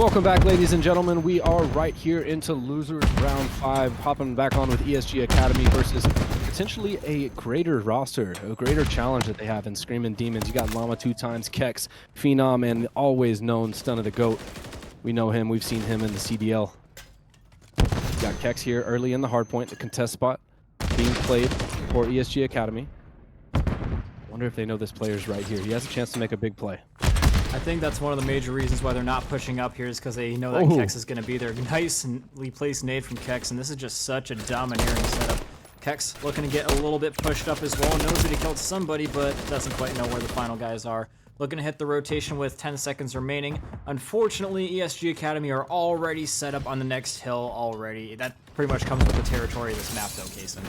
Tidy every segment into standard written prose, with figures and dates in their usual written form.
Welcome back, ladies and gentlemen. We are right here into losers round 5, hopping back on with ESG Academy versus potentially a greater roster, a greater challenge that they have in Screamin Demons. You got Llama 2 times, Kex, Phenom, and always known Stun of the Goat. We know him. We've seen him in the CDL. You got Kex here early in the hardpoint, the contest spot being played for ESG Academy. Wonder if they know this player's right here. He has a chance to make a big play. I think that's one of the major reasons why they're not pushing up here is because they know that Kex is going to be there. Nicely placed nade from Kex, and this is just such a domineering setup. Kex looking to get a little bit pushed up as well. Knows that he killed somebody, but doesn't quite know where the final guys are. Looking to hit the rotation with 10 seconds remaining. Unfortunately, ESG Academy are already set up on the next hill already. That pretty much comes with the territory of this map, though, Kason.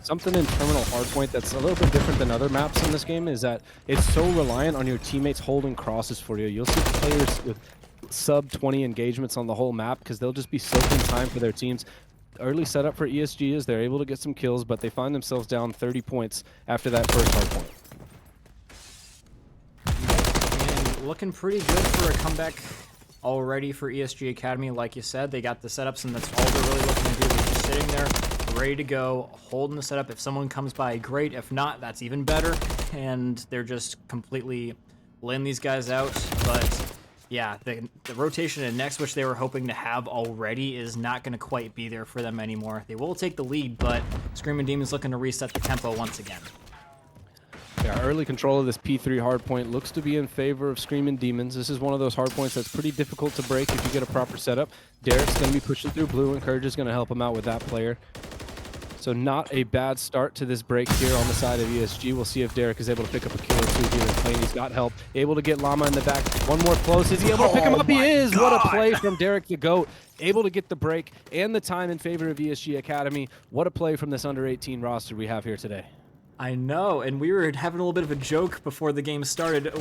Something in Terminal Hardpoint that's a little bit different than other maps in this game is that it's so reliant on your teammates holding crosses for you. You'll see players with sub 20 engagements on the whole map because they'll just be soaking time for their teams. Early setup for ESG is they're able to get some kills, but they find themselves down 30 points after that first hardpoint. And looking pretty good for a comeback already for ESG Academy. Like you said, they got the setups, and that's all they're really looking to do. They're just sitting there, ready to go, holding the setup. If someone comes by, great. If not, that's even better. And they're just completely laying these guys out. But yeah, the rotation and next, which they were hoping to have already, is not going to quite be there for them anymore. They will take the lead, but Screamin Demons looking to reset the tempo once again. Yeah, early control of this P3 hardpoint looks to be in favor of Screamin Demons. This is one of those hardpoints that's pretty difficult to break if you get a proper setup. Derek's going to be pushing through blue, and Courage is going to help him out with that player. So not a bad start to this break here on the side of ESG. We'll see if Derek is able to pick up a kill or two here in plane. He's got help. Able to get Llama in the back. One more close. Is he able to pick him up? He is. What a play from Derek the GOAT. Able to get the break and the time in favor of ESG Academy. What a play from this under 18 roster we have here today. I know, and we were having a little bit of a joke before the game started.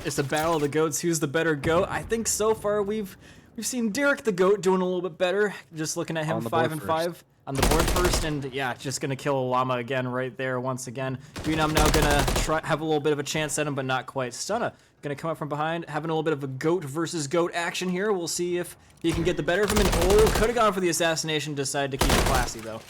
It's a battle of the goats. Who's the better goat? I think so far we've seen Derek the GOAT doing a little bit better. Just looking at him 5 and 5 on the board first, and yeah, just gonna kill Llama again right there once again. Phenom now gonna have a little bit of a chance at him, but not quite. Stunna gonna come up from behind, having a little bit of a goat versus goat action here. We'll see if he can get the better of him. And could have gone for the assassination. Decided to keep it classy though.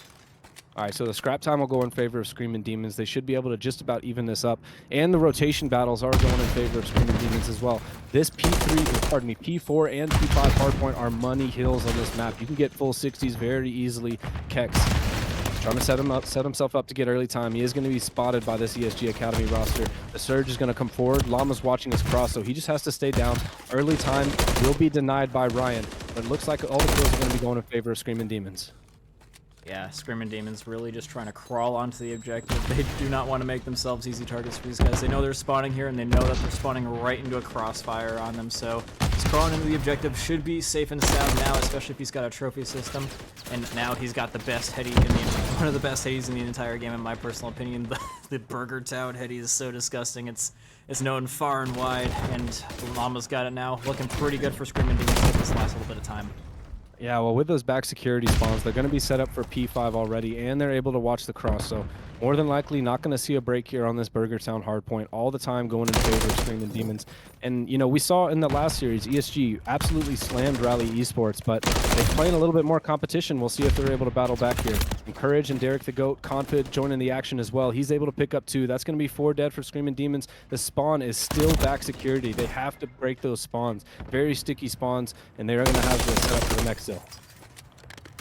All right, so the scrap time will go in favor of Screamin Demons. They should be able to just about even this up. And the rotation battles are going in favor of Screamin Demons as well. This P4 and P5 hardpoint are money hills on this map. You can get full 60s very easily. Kex trying to set himself up to get early time. He is going to be spotted by this ESG Academy roster. The Surge is going to come forward. Llama's watching his cross, so he just has to stay down. Early time will be denied by Ryan, but it looks like all the kills are going to be going in favor of Screamin Demons. Yeah, Screamin Demons really just trying to crawl onto the objective. They do not want to make themselves easy targets for these guys. They know they're spawning here, and they know that they're spawning right into a crossfire on them. So just crawling into the objective should be safe and sound now, especially if he's got a trophy system. And now he's got the best heady, one of the best headies in the entire game, in my personal opinion. The Burger Town heady is so disgusting. It's known far and wide, and Llama's got it now. Looking pretty good for Screamin Demons for this last little bit of time. Yeah, well, with those back security spawns, they're going to be set up for P5 already, and they're able to watch the cross. So more than likely not going to see a break here on this Burger Town hardpoint all the time, going in favor of Screamin Demons. And, you know, we saw in the last series, ESG absolutely slammed Rally Esports, but they're playing a little bit more competition. We'll see if they're able to battle back here. And Courage and Derek the GOAT, Confid joining the action as well. He's able to pick up 2. That's going to be 4 dead for Screamin Demons. The spawn is still back security. They have to break those spawns. Very sticky spawns, and they're going to have to set up for the next hill.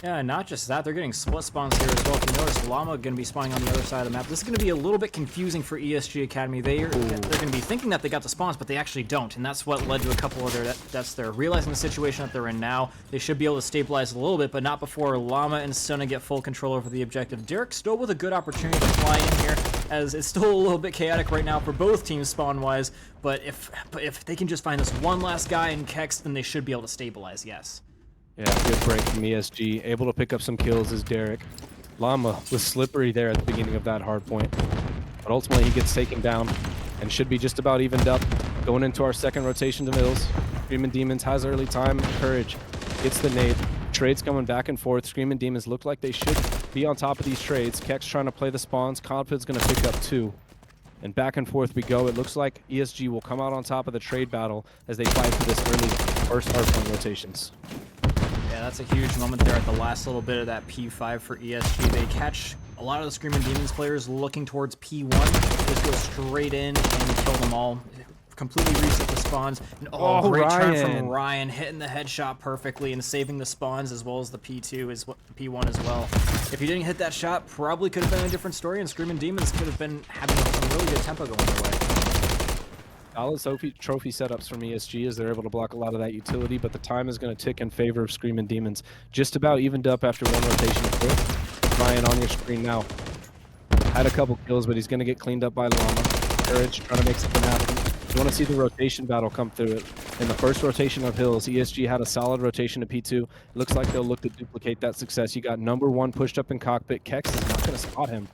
Yeah, and not just that, they're getting split spawns here as well. If you notice, Llama going to be spawning on the other side of the map. This is going to be a little bit confusing for ESG Academy. They're going to be thinking that they got the spawns, but they actually don't, and that's what led to a couple of their deaths there. Realizing the situation that they're in now, they should be able to stabilize a little bit, but not before Llama and Stunna get full control over the objective. Derek still with a good opportunity to fly in here, as it's still a little bit chaotic right now for both teams spawn-wise, but if they can just find this one last guy in Kex, then they should be able to stabilize, yes. Yeah, good break from ESG. Able to pick up some kills is Derek. Llama was slippery there at the beginning of that hard point. But ultimately he gets taken down and should be just about evened up. Going into our second rotation to middles. Screamin Demons has early time. Courage gets the nade. Trades coming back and forth. Screamin Demons look like they should be on top of these trades. Kex trying to play the spawns. Confid's going to pick up 2. And back and forth we go. It looks like ESG will come out on top of the trade battle as they fight for this early first hardpoint rotations. Yeah, that's a huge moment there at the last little bit of that P5 for ESG. They catch a lot of the Screamin' Demons players looking towards P1. Just go straight in and kill them all. Completely reset the spawns. And great turn from Ryan, hitting the headshot perfectly and saving the spawns as well as the P2 as P1 as well. If he didn't hit that shot, probably could have been a different story, and Screamin' Demons could have been having some really good tempo going their way. Solid trophy setups from ESG as they're able to block a lot of that utility, but the time is going to tick in favor of Screamin' Demons. Just about evened up after one rotation of foot. Ryan on your screen now. Had a couple kills, but he's going to get cleaned up by Llama. Courage trying to make something happen. You want to see the rotation battle come through it. In the first rotation of Hills, ESG had a solid rotation to P2. It looks like they'll look to duplicate that success. You got number 1 pushed up in cockpit. Kex is not going to spot him.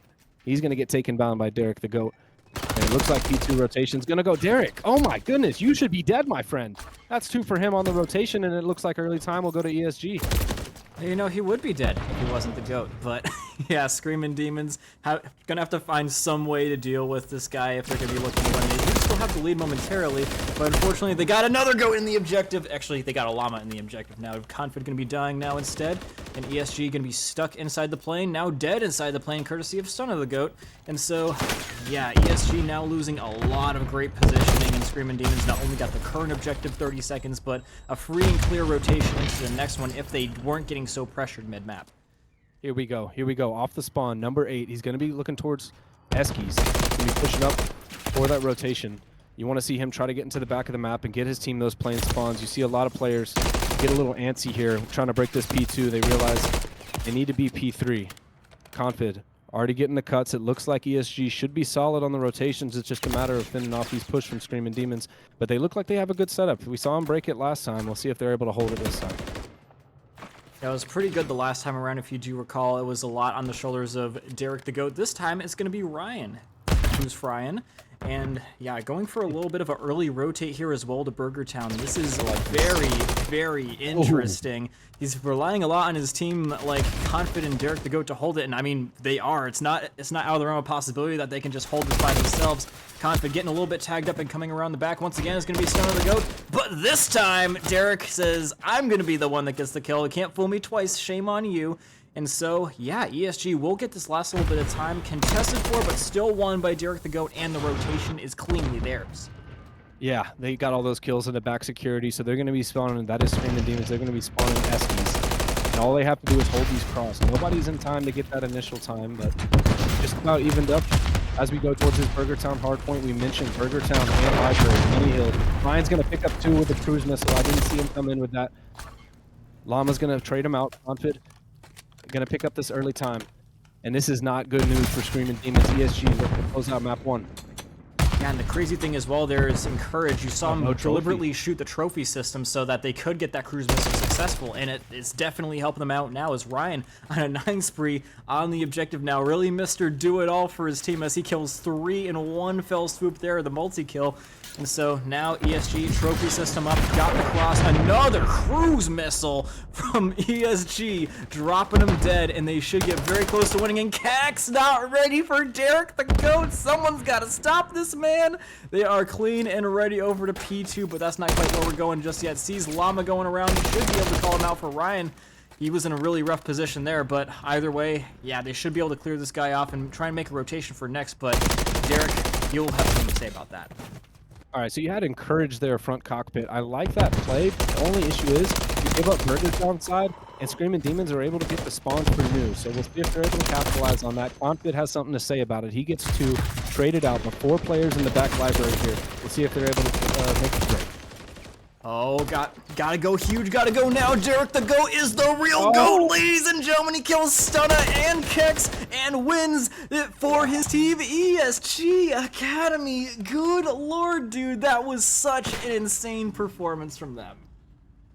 He's going to get taken down by Derek the GOAT. And it looks like P2 rotation's going to go. Derek, oh my goodness, you should be dead, my friend. That's 2 for him on the rotation, and it looks like early time will go to ESG. You know, he would be dead if he wasn't the GOAT, but yeah, Screamin' Demons gonna have to find some way to deal with this guy if they're gonna be looking to win. They do still have the lead momentarily, but unfortunately they got another GOAT in the objective. Actually, they got a Llama in the objective now. Confid gonna be dying now instead, and ESG gonna be stuck inside the plane, now dead inside the plane courtesy of Son of the GOAT. And so, yeah, ESG now losing a lot of great positioning, and Screamin' Demons not only got the current objective 30 seconds, but a free and clear rotation into the next one if they weren't getting so pressured mid-map. Here we go. Here we go. Off the spawn, number 8. He's going to be looking towards Eskies. He's going to be pushing up for that rotation. You want to see him try to get into the back of the map and get his team those plane spawns. You see a lot of players get a little antsy here, trying to break this P2. They realize they need to be P3. Confid already getting the cuts. It looks like ESG should be solid on the rotations. It's just a matter of thinning off these push from Screamin' Demons. But they look like they have a good setup. We saw them break it last time. We'll see if they're able to hold it this time. It was pretty good the last time around, if you do recall. It was a lot on the shoulders of Derek the GOAT. This time, it's going to be Ryan who's frying. And yeah, going for a little bit of an early rotate here as well to Burger Town. This is very, very interesting. He's relying a lot on his team, like Confident Derek the GOAT, to hold it. And I mean, they are. It's not out of the realm of possibility that they can just hold this by themselves. Confident getting a little bit tagged up and coming around the back. Once again, it's going to be Stone of the GOAT. But this time, Derek says, I'm going to be the one that gets the kill. You can't fool me twice. Shame on you. And so, yeah, ESG will get this last little bit of time contested for, but still won by Derek the GOAT, and the rotation is cleanly theirs. Yeah, they got all those kills in the back security, so they're going to be spawning, that is Screamin' Demons, they're going to be spawning Eskies. And all they have to do is hold these cross. Nobody's in time to get that initial time, but just about evened up. As we go towards this Burger Town hardpoint, we mentioned Burger Town and Library, Money Hill. Ryan's going to pick up 2 with the cruise missile. I didn't see him come in with that. Llama's going to trade him out. Confid going to pick up this early time. And this is not good news for Screamin' Demons. ESG looking to close out map 1. Yeah, and the crazy thing as well there is Encourage. You saw him deliberately shoot the trophy system so that they could get that cruise missile successful, and it's definitely helping them out now as Ryan on a 9 spree on the objective now. Really Mr. Do-It-All for his team as he kills 3 in one fell swoop there, the multi-kill. And so now ESG trophy system up, got the cross, another cruise missile from ESG, dropping them dead, and they should get very close to winning. And Kaos not ready for Derek the GOAT. Someone's got to stop this man. They are clean and ready over to P2, but that's not quite where we're going just yet. Sees Llama going around, should be able to call him out for Ryan. He was in a really rough position there, but either way, yeah, they should be able to clear this guy off and try and make a rotation for next, but Derek, you'll have something to say about that. All right, so you had Encourage there front cockpit. I like that play. The only issue is you give up Burger downside, and Screamin' Demons are able to get the spawns for new. So we'll see if they're able to capitalize on that. Confid has something to say about it. He gets 2 traded out, but 4 players in the back library here. We'll see if they're able to make the break. Oh, gotta go huge, gotta go now. Derek the GOAT is the real GOAT, ladies and gentlemen. He kills Stunna and Kex and wins it for his team, ESG Academy. Good lord, dude, that was such an insane performance from them.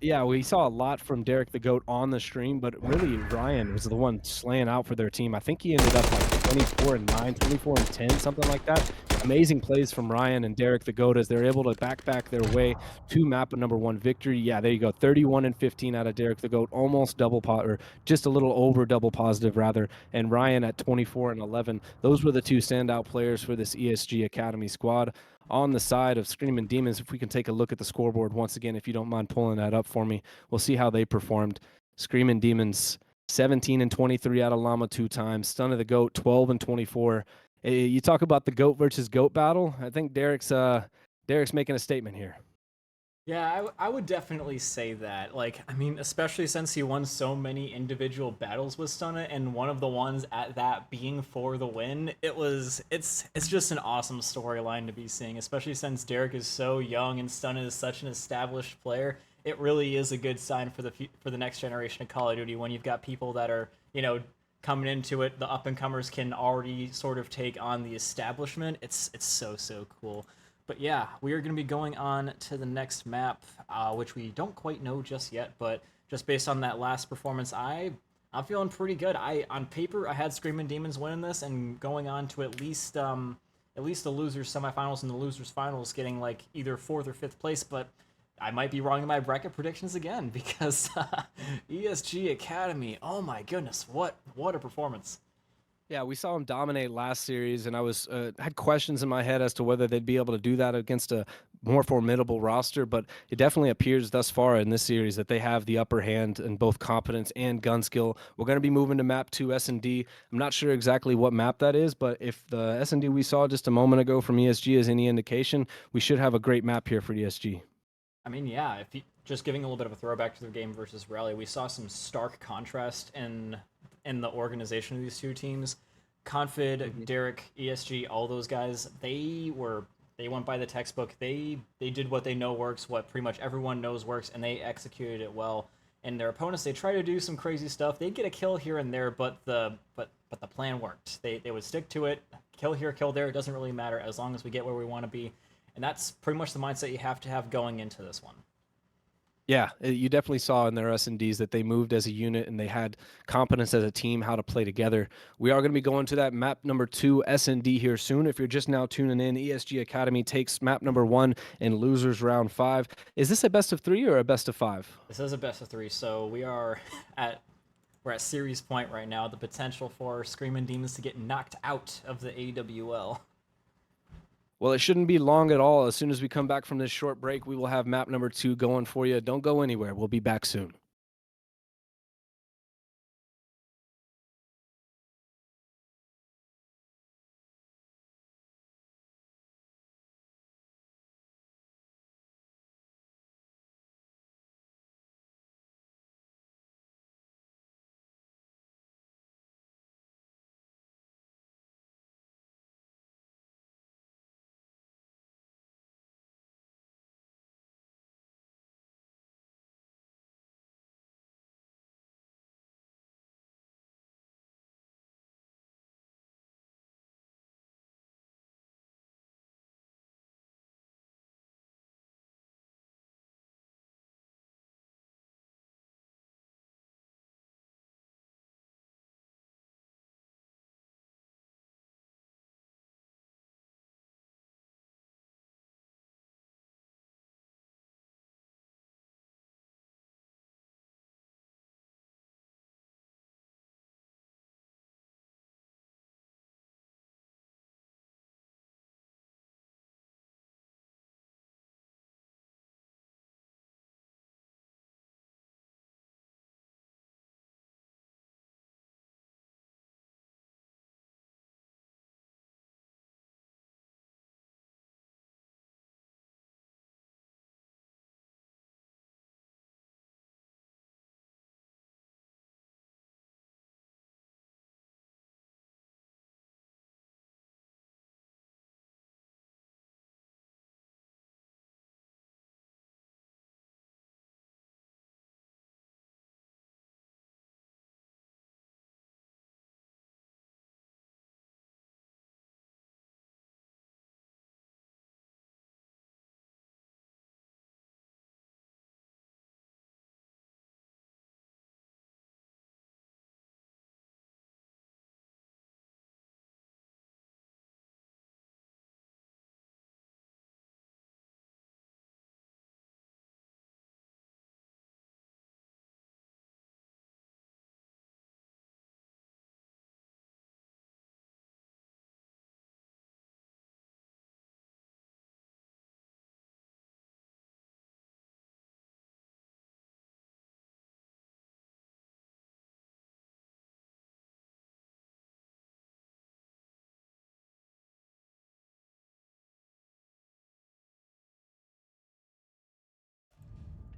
Yeah, we saw a lot from Derek the GOAT on the stream, but really Ryan was the one slaying out for their team. I think he ended up like 24-9, 24-10, something like that. Amazing plays from Ryan and Derek the Goat as they're able to back their way to map a #1 victory. Yeah, there you go. 31 and 15 out of Derek the Goat, almost or just a little over double positive rather. And Ryan at 24 and 11. Those were the two standout players for this ESG Academy squad. On the side of Screamin' Demons, if we can take a look at the scoreboard once again, if you don't mind pulling that up for me, we'll see how they performed. Screamin' Demons 17 and 23 out of Llama 2 times. Stun of the Goat 12 and 24. You talk about the goat versus goat battle. I think Derek's making a statement here. Yeah, I would definitely say that. Like, I mean, especially since he won so many individual battles with Stunna, and one of the ones at that being for the win, it's just an awesome storyline to be seeing. Especially since Derek is so young and Stunna is such an established player, it really is a good sign for the next generation of Call of Duty when you've got people that are coming into it. The up and comers can already sort of take on the establishment. It's so cool. But yeah, we are going to be going on to the next map, which we don't quite know just yet. But just based on that last performance, I'm feeling pretty good. On paper I had Screamin' Demons winning this and going on to at least the losers semifinals and the losers finals, getting like either 4th or 5th place. But I might be wrong in my bracket predictions again because ESG Academy. Oh my goodness, what a performance! Yeah, we saw him dominate last series, and I was had questions in my head as to whether they'd be able to do that against a more formidable roster. But it definitely appears thus far in this series that they have the upper hand in both competence and gun skill. We're going to be moving to map 2 S&D. I'm not sure exactly what map that is, but if the S&D we saw just a moment ago from ESG is any indication, we should have a great map here for ESG. I mean, yeah, if you, just giving a little bit of a throwback to the game versus Rally, we saw some stark contrast in the organization of these two teams. Confid, Derek, ESG, all those guys, they went by the textbook. They did what they know works, what pretty much everyone knows works, and they executed it well. And their opponents, they try to do some crazy stuff. They'd get a kill here and there, but the plan worked. They would stick to it. Kill here, kill there. It doesn't really matter as long as we get where we want to be. And that's pretty much the mindset you have to have going into this one. Yeah, you definitely saw in their S&Ds that they moved as a unit and they had competence as a team, how to play together. We are going to be going to that map #2 S&D here soon. If you're just now tuning in, ESG Academy takes map #1 in losers round 5. Is this a best of 3 or a best of 5? This is a best of 3, so we're at series point right now. The potential for Screamin' Demons to get knocked out of the AWL. Well, it shouldn't be long at all. As soon as we come back from this short break, we will have map #2 going for you. Don't go anywhere. We'll be back soon.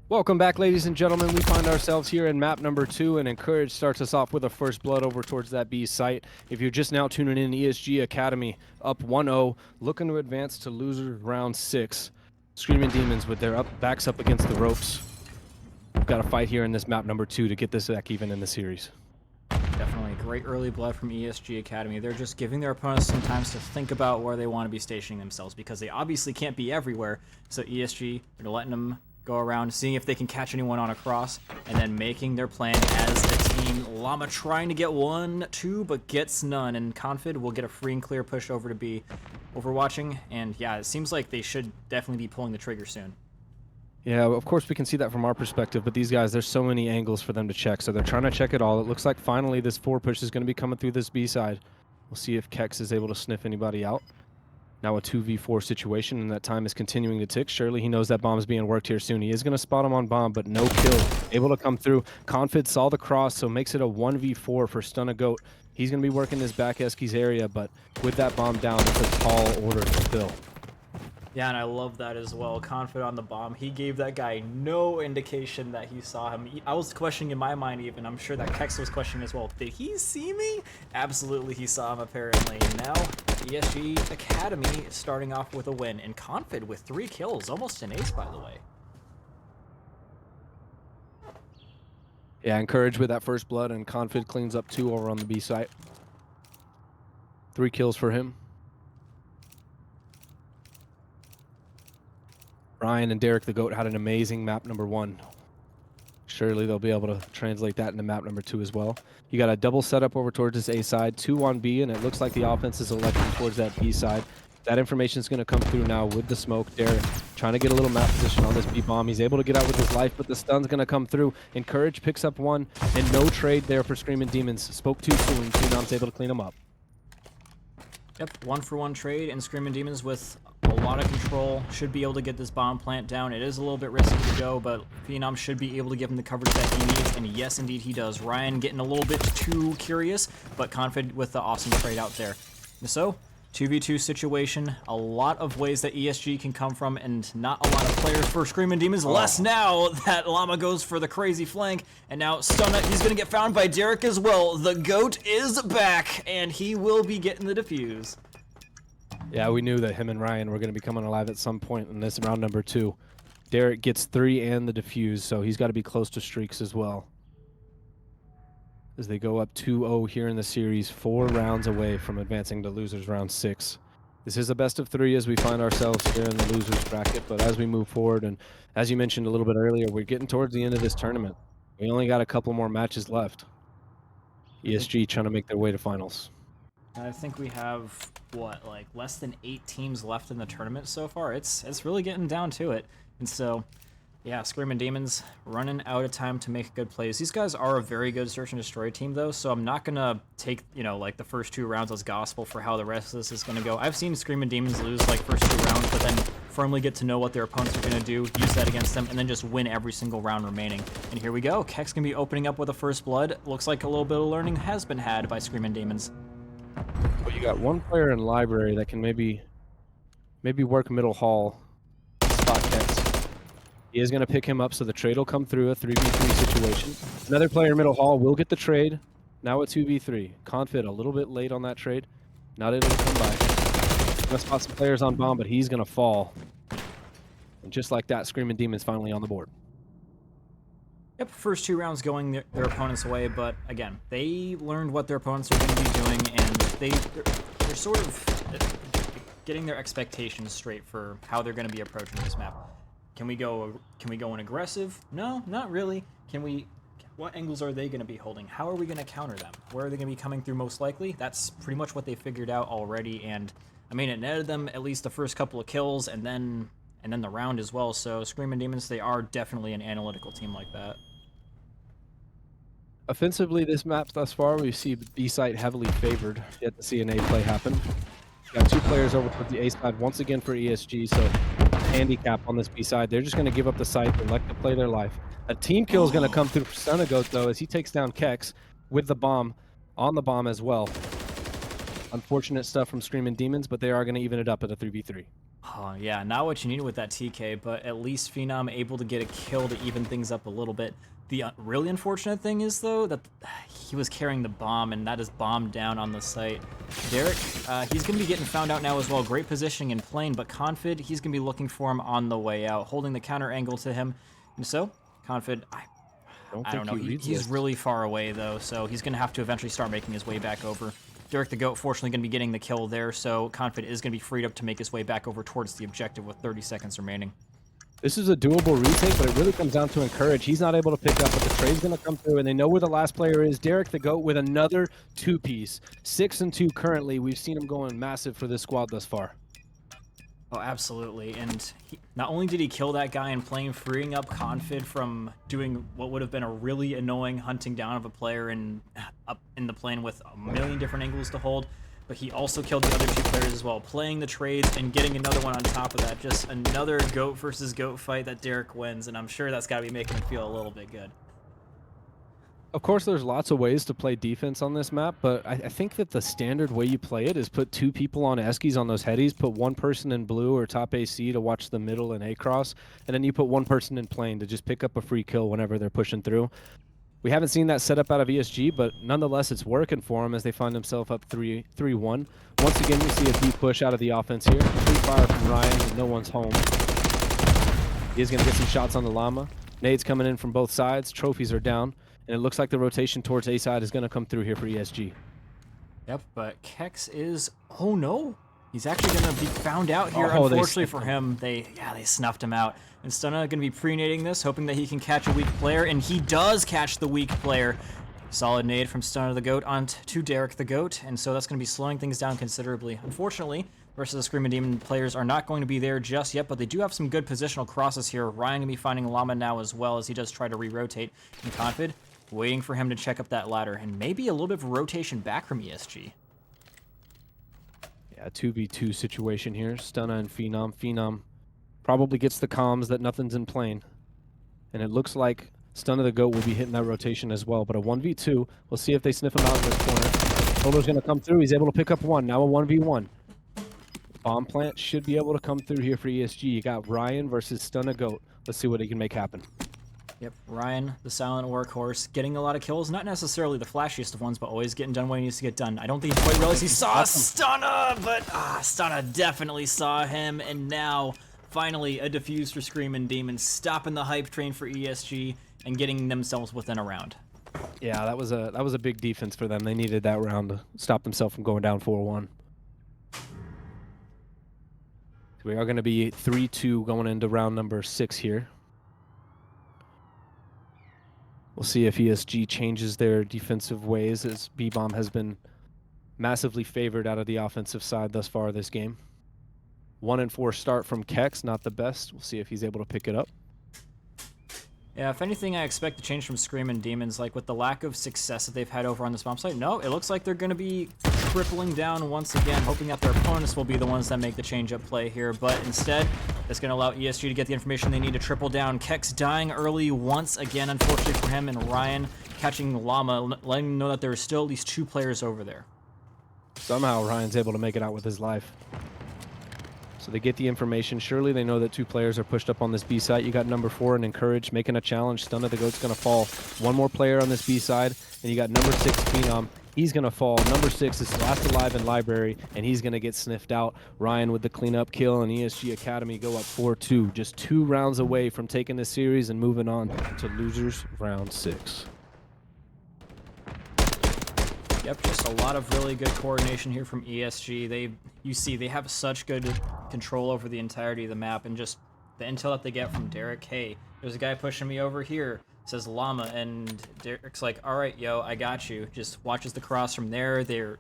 Welcome back, ladies and gentlemen. We find ourselves here in map number 2, and Encourage starts us off with a first blood over towards that B site. If you're just now tuning in, ESG Academy up 1-0, looking to advance to loser round 6. Screamin Demons with their backs up against the ropes. We've got a fight here in this map number 2 to get this back even in the series. Definitely great early blood from ESG Academy. They're just giving their opponents some time to think about where they want to be stationing themselves, because they obviously can't be everywhere. So ESG, they're letting them go around, seeing if they can catch anyone on a cross, and then making their plan as a team. Llama trying to get 1, 2, but gets none, and Confid will get a free and clear push over to B. Overwatching, and yeah, it seems like they should definitely be pulling the trigger soon. Yeah, of course we can see that from our perspective, but these guys, there's so many angles for them to check, so they're trying to check it all. It looks like finally this 4 push is going to be coming through this B side. We'll see if Kex is able to sniff anybody out. Now a 2v4 situation, and that time is continuing to tick. Surely he knows that bomb is being worked here soon. He is going to spot him on bomb, but no kill. Able to come through. Confid saw the cross, so makes it a 1v4 for Stun a Goat. He's going to be working his back Eskies area, but with that bomb down, it's a tall order to fill. Yeah, and I love that as well. Confident on the bomb. He gave that guy no indication that he saw him. I was questioning in my mind even. I'm sure that Kex was questioning as well. Did he see me? Absolutely, he saw him apparently. Now, ESG Academy is starting off with a win. And Confid with 3 kills. Almost an ace, by the way. Yeah, Encourage with that first blood, and Confid cleans up 2 over on the B site. 3 kills for him. Ryan and Derek the Goat had an amazing map number 1. Surely they'll be able to translate that into map number 2 as well. You got a double setup over towards this A side, 2 on B, and it looks like the offense is electing towards that B side. That information is going to come through now with the smoke. Derek trying to get a little map position on this B bomb. He's able to get out with his life, but the stun's going to come through. Encourage picks up 1, and no trade there for Screamin Demons. Spoke too soon. Phenom's able to clean him up. Yep, 1-for-1 trade, and Screamin Demons with a lot of control should be able to get this bomb plant down. It is a little bit risky to go, but Phenom should be able to give him the coverage that he needs, and yes, indeed he does. Ryan getting a little bit too curious, but Confid with the awesome trade out there. So, 2v2 situation, a lot of ways that ESG can come from, and not a lot of players for Screamin Demons. Less now that Llama goes for the crazy flank, and now Stunna, he's going to get found by Derek as well. The GOAT is back, and he will be getting the defuse. Yeah, we knew that him and Ryan were going to be coming alive at some point in this round number 2. Derek gets 3 and the defuse, so he's got to be close to streaks as well. As they go up 2-0 here in the series, 4 rounds away from advancing to losers round 6. This is a best of 3 as we find ourselves here in the losers bracket, but as we move forward, and as you mentioned a little bit earlier, we're getting towards the end of this tournament. We only got a couple more matches left. ESG trying to make their way to finals. I think we have, what, like less than 8 teams left in the tournament so far. It's really getting down to it. And so, yeah, Screamin Demons running out of time to make good plays. These guys are a very good search and destroy team, though, so I'm not going to take, like the first 2 rounds as gospel for how the rest of this is going to go. I've seen Screamin Demons lose like first 2 rounds, but then firmly get to know what their opponents are going to do, use that against them, and then just win every single round remaining. And here we go. Kex can be opening up with a first blood. Looks like a little bit of learning has been had by Screamin Demons. Well, you got 1 player in library that can maybe work middle hall, spot Kex. He is going to pick him up, so the trade will come through, a 3v3 situation. Another player in middle hall will get the trade. Now a 2v3. Confid a little bit late on that trade. Not able to come by. Going to spot some players on bomb, but he's going to fall. And just like that, Screamin Demons finally on the board. Yep, first 2 rounds going their opponents' way, but again, they learned what their opponents are going to be doing, and they're sort of getting their expectations straight for how they're going to be approaching this map. Can we go in aggressive? No, not really. What angles are they going to be holding? How are we going to counter them? Where are they going to be coming through most likely? That's pretty much what they figured out already, and I mean, it netted them at least the first couple of kills, and then the round as well. So Screamin Demons, they are definitely an analytical team like that. Offensively, this map thus far, we see B site heavily favored. Yet to see an A play happen. Got 2 players over towards the A side once again for ESG, so handicap on this B side. They're just going to give up the site and let them play their life. A team kill is going to come through for Stun a Goat, though, as he takes down Kex with the bomb, on the bomb as well. Unfortunate stuff from Screamin Demons, but they are going to even it up at a 3v3. Oh, yeah, not what you needed with that TK, but at least Phenom able to get a kill to even things up a little bit. The really unfortunate thing is, though, that he was carrying the bomb, and that is bombed down on the site. Derek, he's going to be getting found out now as well. Great positioning in plane, but Confid, he's going to be looking for him on the way out, holding the counter angle to him. And so, Confid, I don't know. He's really far away, though, so he's going to have to eventually start making his way back over. Derek the Goat, fortunately, going to be getting the kill there, so Confid is going to be freed up to make his way back over towards the objective with 30 seconds remaining. This is a doable retake, but it really comes down to encourage. He's not able to pick up, but the trade's going to come through, and they know where the last player is. Derek the Goat with another two-piece. 6-2 currently. We've seen him going massive for this squad thus far. Oh, absolutely. And not only did he kill that guy in plane, freeing up Confid from doing what would have been a really annoying hunting down of a player up in the plane with a million different angles to hold, but he also killed the other two players as well, playing the trades and getting another one on top of that. Just another GOAT versus GOAT fight that Derek wins, and I'm sure that's got to be making him feel a little bit good. Of course, there's lots of ways to play defense on this map, but I think that the standard way you play it is put two people on Eskies on those headies, put one person in blue or top AC to watch the middle and A-cross, and then you put one person in plane to just pick up a free kill whenever they're pushing through. We haven't seen that setup out of ESG, but nonetheless, it's working for them as they find themselves up 3-1. Once again, we see a deep push out of the offense here. Free fire from Ryan, and no one's home. He is going to get some shots on the Llama. Nades coming in from both sides. Trophies are down. And it looks like the rotation towards A side is going to come through here for ESG. Yep, but Kex is... Oh, no. He's actually going to be found out here. Unfortunately for him, they snuffed him out. And Stunna going to be pre-nading this, hoping that he can catch a weak player. And he does catch the weak player. Solid nade from Stunna the Goat onto Derek the Goat. And so that's going to be slowing things down considerably. Unfortunately, versus the Screamin' Demon players are not going to be there just yet, but they do have some good positional crosses here. Ryan going to be finding Llama now as well as he does try to re-rotate. And Confid waiting for him to check up that ladder, and maybe a little bit of rotation back from ESG. Yeah, 2v2 situation here. Stunna and Phenom. Phenom probably gets the comms that nothing's in plane. And it looks like Stunna the Goat will be hitting that rotation as well, but a 1v2. We'll see if they sniff him out in this corner. Solo's going to come through. He's able to pick up one. Now a 1v1. Bomb plant should be able to come through here for ESG. You got Ryan versus Stunna Goat. Let's see what he can make happen. Yep, Ryan, the silent workhorse, getting a lot of kills. Not necessarily the flashiest of ones, but always getting done when he needs to get done. I don't think he quite realized he saw Stunna, but Stunna definitely saw him. And now, finally, a defuse for Screamin' Demon, stopping the hype train for ESG and getting themselves within a round. Yeah, that was a big defense for them. They needed that round to stop themselves from going down 4-1. We are going to be 3-2 going into round number 6 here. We'll see if ESG changes their defensive ways, as B-Bomb has been massively favored out of the offensive side thus far this game. 1-4 start from Kex, not the best. We'll see if he's able to pick it up. Yeah, if anything, I expect to change from Screamin' Demons, like with the lack of success that they've had over on this bomb site. No, it looks like they're going to be tripling down once again, hoping that their opponents will be the ones that make the change-up play here, but instead, it's going to allow ESG to get the information they need to triple down. Kex dying early once again, unfortunately for him, and Ryan catching Llama, letting him know that there are still at least 2 players over there. Somehow Ryan's able to make it out with his life. So they get the information. Surely they know that 2 players are pushed up on this B side. You got number 4 and Encourage making a challenge. Stunna the Goat's going to fall. 1 more player on this B side. And you got number 6, Phenom. He's going to fall. Number 6 is last alive in Library, and he's going to get sniffed out. Ryan with the cleanup kill, and ESG Academy go up 4-2. Just 2 rounds away from taking this series and moving on to losers round 6. Yep, just a lot of really good coordination here from ESG. You see, they have such good control over the entirety of the map, and just the intel that they get from Derek. Hey, there's a guy pushing me over here, says Llama, and Derek's like, all right, yo, I got you. Just watches the cross from there. They're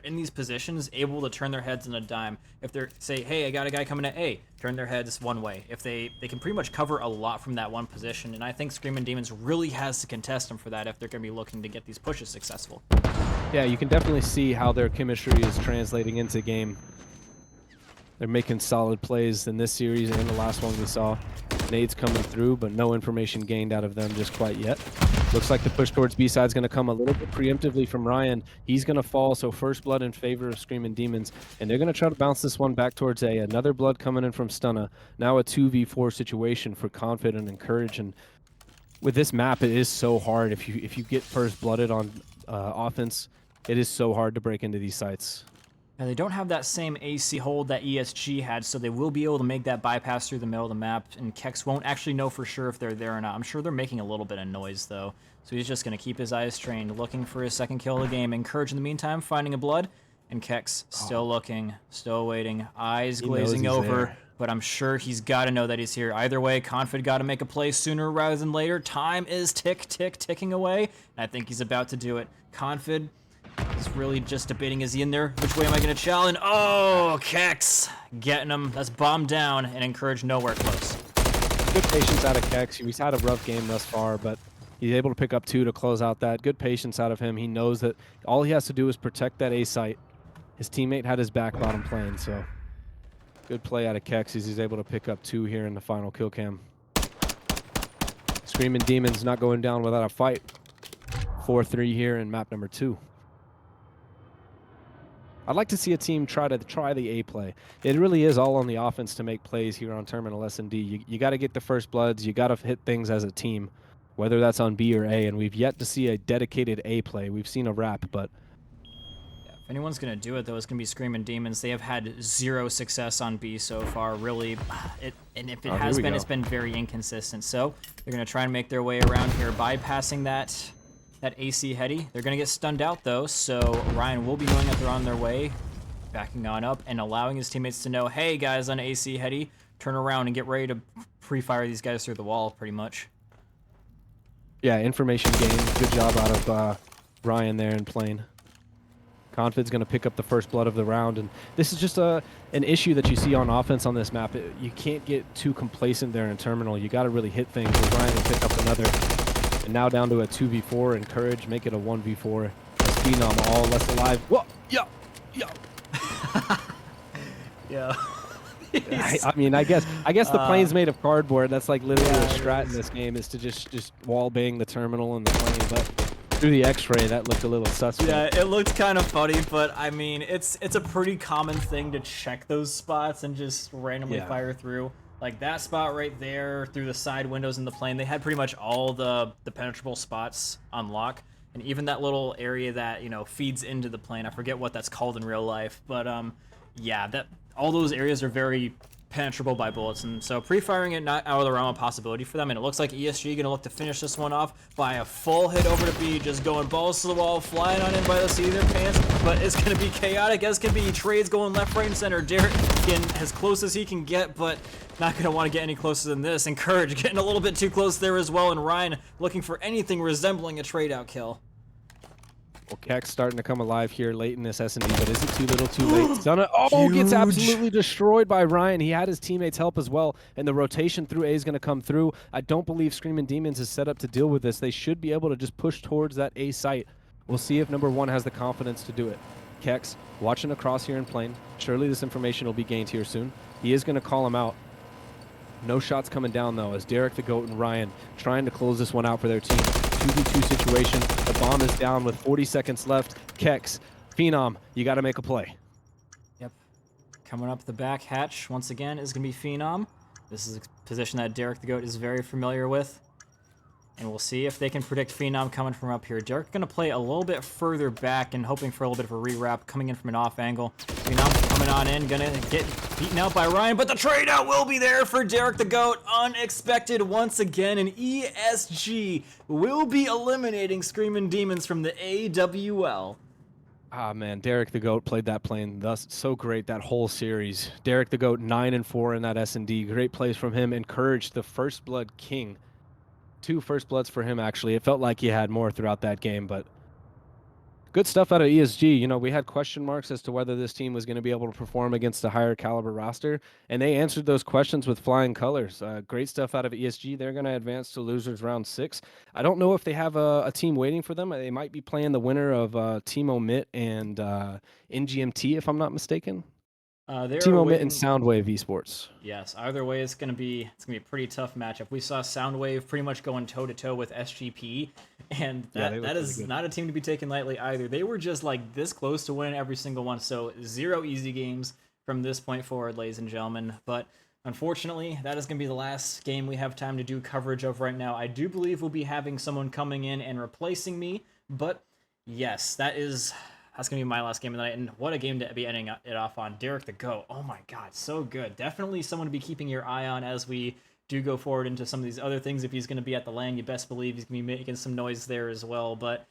in these positions, able to turn their heads in a dime. If they're say, hey, I got a guy coming at A, turn their heads one way. If they can pretty much cover a lot from that one position, and I think Screamin' Demons really has to contest them for that if they're going to be looking to get these pushes successful. Yeah, you can definitely see how their chemistry is translating into game. They're making solid plays in this series and the last one we saw. Nades coming through, but no information gained out of them just quite yet. Looks like the push towards B-side is going to come a little bit preemptively from Ryan. He's going to fall, so first blood in favor of Screamin' Demons, and they're going to try to bounce this one back towards A. Another blood coming in from Stunna. Now a 2v4 situation for Confident and Courage, and with this map, it is so hard. If you get first blooded on offense, it is so hard to break into these sites. Now, they don't have that same AC hold that ESG had, so they will be able to make that bypass through the middle of the map, and Kex won't actually know for sure if they're there or not. I'm sure they're making a little bit of noise, though, so he's just going to keep his eyes trained, looking for his second kill of the game. Encourage, in the meantime, finding a blood, and Kex still looking, still waiting, eyes glazing over, there. But I'm sure he's got to know that he's here. Either way, Confid got to make a play sooner rather than later. Time is ticking away, and I think he's about to do it. Confid... he's really just debating, is he in there? Which way am I going to challenge? Oh, Kex getting him. That's bomb down and Encourage nowhere close. Good patience out of Kex. He's had a rough game thus far, but he's able to pick up 2 to close out that. Good patience out of him. He knows that all he has to do is protect that A site. His teammate had his back bottom plane, so good play out of Kex as he's able to pick up 2 here in the final kill cam. Screamin' Demons not going down without a fight. 4-3 here in map number 2. I'd like to see a team try the A play. It really is all on the offense to make plays here on Terminal S&D. You got to get the first bloods. You got to hit things as a team, whether that's on B or A. And we've yet to see a dedicated A play. We've seen a wrap, but yeah, if anyone's gonna do it though, it's gonna be Screamin' Demons. They have had 0 success on B so far. Really, and if it has been, it's been very inconsistent. So they're gonna try and make their way around here, bypassing that AC heady. They're going to get stunned out, though, so Ryan will be knowing that they're on their way, backing on up, and allowing his teammates to know, hey, guys on AC heady, turn around and get ready to pre-fire these guys through the wall, pretty much. Yeah, information gained. Good job out of Ryan there in plane. Confid's going to pick up the first blood of the round, and this is just an issue that you see on offense on this map. You can't get too complacent there in Terminal. You got to really hit things, with Ryan will pick up another. And now down to a 2v4, and Courage make it a 1v4. Phenom all less alive. Whoa! Yo! Yeah. I mean, I guess the plane's made of cardboard. That's like literally a strat in this game, is to just wall bang the terminal and the plane. But through the X-ray, that looked a little suspect. Yeah, it looked kind of funny, but I mean, it's a pretty common thing to check those spots and just randomly fire through. Like that spot right there, through the side windows in the plane, they had pretty much all the penetrable spots on lock. And even that little area that, you know, feeds into the plane, I forget what that's called in real life. But yeah, all those areas are very penetrable by bullets. And so pre-firing it not out of the realm of possibility for them. And it looks like ESG going to look to finish this one off by a full hit over to B, just going balls to the wall, flying on in by the seat of their pants. But it's going to be chaotic as can be. Trades going left, right, and center. Derek getting as close as he can get, but not going to want to get any closer than this. And Courage getting a little bit too close there as well. And Ryan looking for anything resembling a trade-out kill. Well, Kex starting to come alive here late in this S&D, but is it too little too late? Oh, gets absolutely destroyed by Ryan. He had his teammates help as well, and the rotation through A is going to come through. I don't believe Screamin' Demons is set up to deal with this. They should be able to just push towards that A site. We'll see if number 1 has the confidence to do it. Kex watching across here in plane. Surely this information will be gained here soon. He is going to call him out. No shots coming down, though, as Derek the Goat and Ryan trying to close this one out for their team. 2v2 situation. The bomb is down with 40 seconds left. Kex, Phenom, you got to make a play. Yep. Coming up the back hatch once again is going to be Phenom. This is a position that Derek the Goat is very familiar with. And we'll see if they can predict Phenom coming from up here. Derek going to play a little bit further back and hoping for a little bit of a rewrap coming in from an off angle. Phenom coming on in, going to get beaten out by Ryan, but the trade out will be there for Derek the Goat. Unexpected once again, and ESG will be eliminating Screamin' Demons from the AWL. Ah, man, Derek the Goat played that plane thus so great that whole series. Derek the Goat 9-4 in that S&D. Great plays from him. Encouraged the First Blood King. 2 first bloods for him, actually. It felt like he had more throughout that game, but good stuff out of ESG. You know, we had question marks as to whether this team was going to be able to perform against a higher caliber roster, and they answered those questions with flying colors. Great stuff out of ESG. They're going to advance to losers round 6. I don't know if they have a team waiting for them. They might be playing the winner of Team Omit and NGMT, if I'm not mistaken. They're Team Omit and awaiting. Soundwave Esports. Yes, either way, it's gonna be a pretty tough matchup. We saw Soundwave pretty much going toe to toe with SGP, and Yeah, that they look that really is good. not a team to be taken lightly either. They were just like this close to winning every single one. So 0 easy games from this point forward, ladies and gentlemen. But unfortunately, that is gonna be the last game we have time to do coverage of right now. I do believe we'll be having someone coming in and replacing me, but yes, that's gonna be my last game of the night, and what a game to be ending it off on. Derek the Goat, oh my god, so good. Definitely someone to be keeping your eye on as we do go forward into some of these other things. If he's gonna be at the LAN, you best believe he's gonna be making some noise there as well. But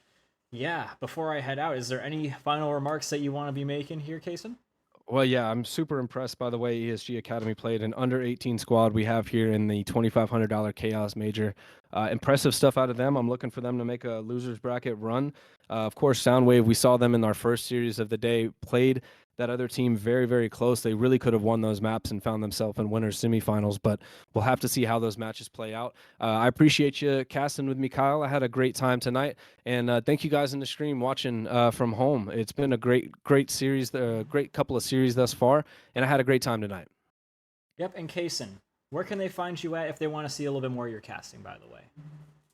yeah, before I head out, is there any final remarks that you want to be making here, Kason? Well, yeah, I'm super impressed by the way ESG Academy played. An under 18 squad we have here in the $2,500 Chaos Major. Impressive stuff out of them. I'm looking for them to make a losers bracket run. Of course, Soundwave, we saw them in our first series of the day, played that other team very, very close. They really could have won those maps and found themselves in winners semifinals, but we'll have to see how those matches play out. I appreciate you casting with me, Kyle. I had a great time tonight. And thank you guys in the stream watching from home. It's been a great series, great couple of series thus far, and I had a great time tonight. Yep, and Kason, where can they find you at if they want to see a little bit more of your casting, by the way?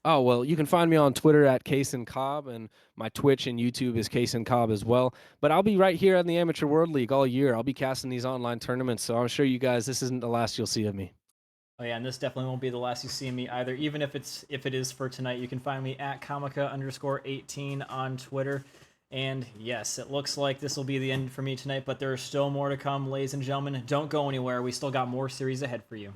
Oh, well, you can find me on Twitter at Kason Cobb, and my Twitch and YouTube is Kason Cobb as well. But I'll be right here in the Amateur World League all year. I'll be casting these online tournaments, so I'm sure you guys, this isn't the last you'll see of me. Oh yeah, and this definitely won't be the last you see of me either. Even if it is for tonight, you can find me at Comica_18 on Twitter. And yes, it looks like this will be the end for me tonight, but there is still more to come, ladies and gentlemen. Don't go anywhere. We still got more series ahead for you.